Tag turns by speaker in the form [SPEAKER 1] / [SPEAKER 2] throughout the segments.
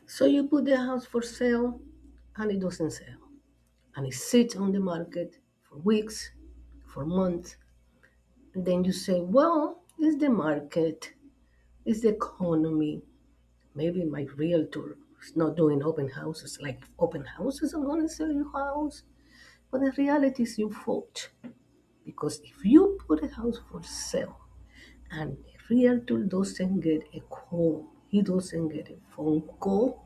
[SPEAKER 1] So you put the house for sale and it doesn't sell. And it sits on the market for weeks, for months. And then you say, well, it's the market, it's the economy. Maybe my realtor is not doing open houses. Like open houses, I'm going to sell your house. But the reality is your fault. Because if you put a house for sale and the realtor doesn't get a call, he doesn't get a phone call,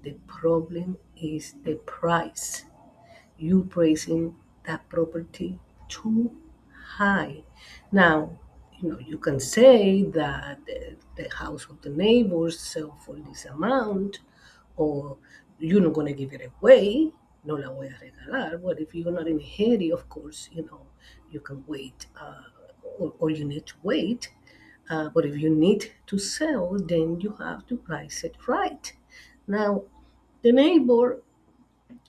[SPEAKER 1] the problem is the price. You praising that property too high. Now, you can say that the house of the neighbors sell for this amount, or you're not going to give it away. No la voy a regalar. But if you're not in a hurry, of course, you can wait, or you need to wait. But if you need to sell, then you have to price it right. Now, the neighbor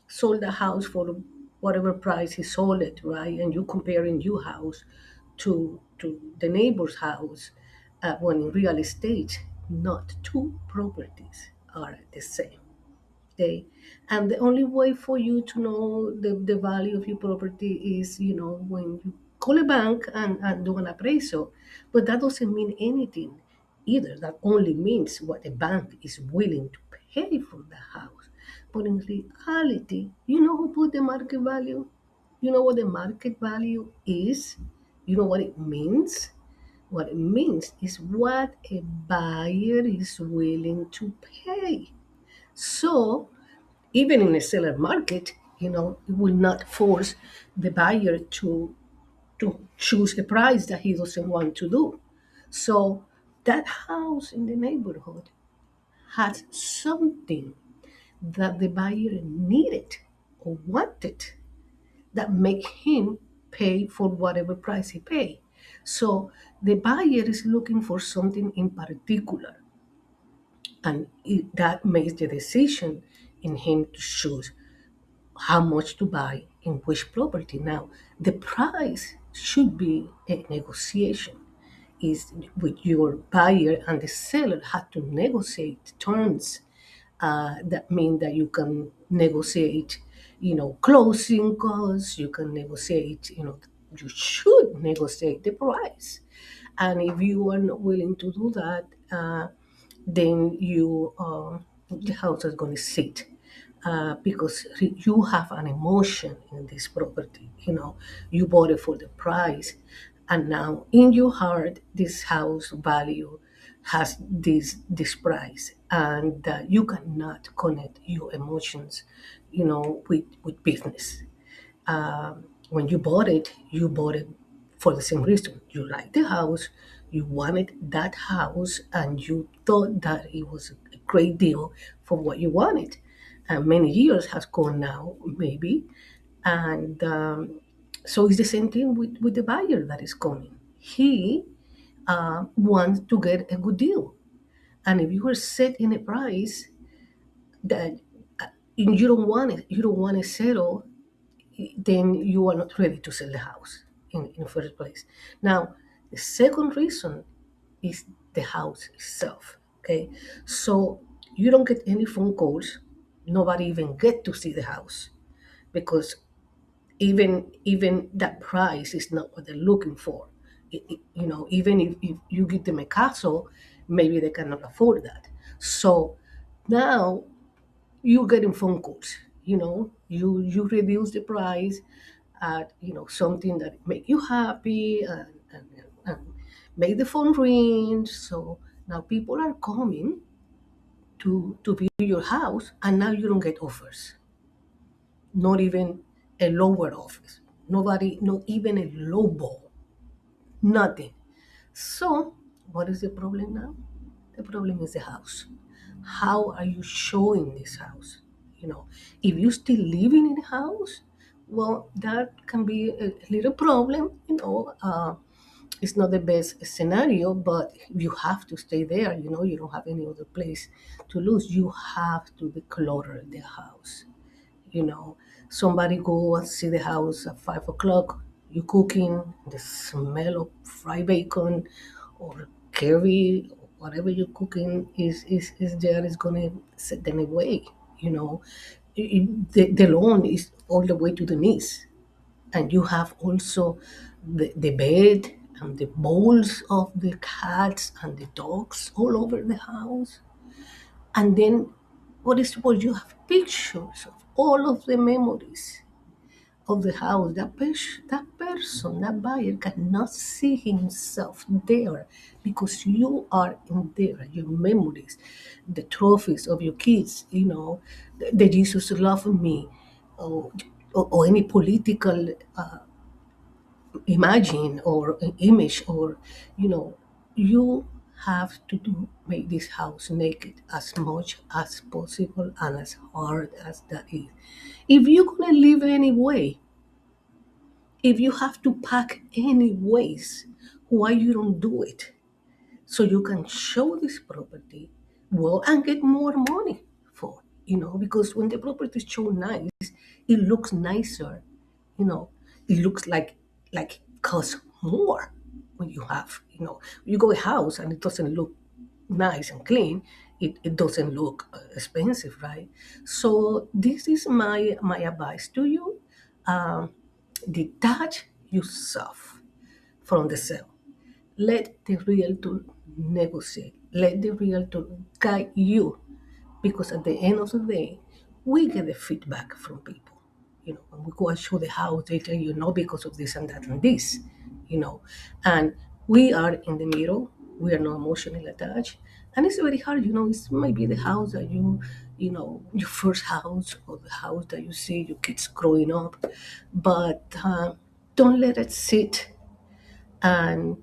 [SPEAKER 1] sold the house for whatever price he sold it, right? And you comparing your house to the neighbor's house, when in real estate, not two properties are the same. Okay, and the only way for you to know the value of your property is, when you call a bank and do an appraisal. But that doesn't mean anything either. That only means what the bank is willing to pay for the house. But in reality, you know who put the market value? You know what the market value is? You know what it means? What it means is what a buyer is willing to pay. So even in a seller market, it will not force the buyer to choose a price that he doesn't want to do. So that house in the neighborhood has something that the buyer needed or wanted that make him pay for whatever price he pay. So the buyer is looking for something in particular, and that makes the decision in him to choose how much to buy in which property. Now, the price should be a negotiation. Is with your buyer and the seller had to negotiate terms. That mean that you can negotiate, closing costs. You can negotiate, you should negotiate the price. And if you are not willing to do that, then the house is going to sit, because you have an emotion in this property. You bought it for the price, and now in your heart, this house value has this price, and you cannot connect your emotions, with business. When you bought it for the same reason. You liked the house, you wanted that house, and you thought that it was a great deal for what you wanted. And many years has gone now, maybe, and so it's the same thing with the buyer that is coming. He wants to get a good deal, and if you are set in a price that you don't want to settle, then you are not ready to sell the house in the first place. Now, the second reason is the house itself. Okay, so you don't get any phone calls. Nobody even get to see the house, because even that price is not what they're looking for. Even if you give them a castle, maybe they cannot afford that. So now you're getting phone calls. You reduce the price at something that make you happy, and make the phone ring. So now people are coming to view your house, and now you don't get offers, not even a lower office, nobody, not even a low ball, nothing. So what is the problem now? The problem is the house. How are you showing this house? If you still living in the house, well, that can be a little problem. It's not the best scenario, but you have to stay there. You don't have any other place to lose. You have to declutter the house. you know Somebody go and see the house at 5 o'clock, you cooking, the smell of fried bacon or curry whatever you're cooking is there is going to set them away. You know, the lawn is all the way to the knees, and you have also the bed and the bowls of the cats and the dogs all over the house. And then what is what you have pictures of all of the memories of the house. That person, that buyer cannot see himself there because you are in there. Your memories, the trophies of your kids, the Jesus love me, or, or any political imagine or image, or you know you have to do make this house naked as much as possible and as hard as that is. If you're gonna live anyway, if you have to pack anyways, why you don't do it so you can show this property well and get more money for because when the property is show nice, it looks nicer. It looks like it costs more when you go a house and it doesn't look nice and clean. It doesn't look expensive, right? So this is my advice to you. um, Detach yourself from the sale. Let the realtor negotiate. Let the realtor guide you, because at the end of the day, we get the feedback from people. When we go and show the house, they tell you no because of this and that and this. You know, and we are in the middle. We are not emotionally attached, and it's very hard. It's maybe the house that your first house, or the house that you see your kids growing up, but don't let it sit and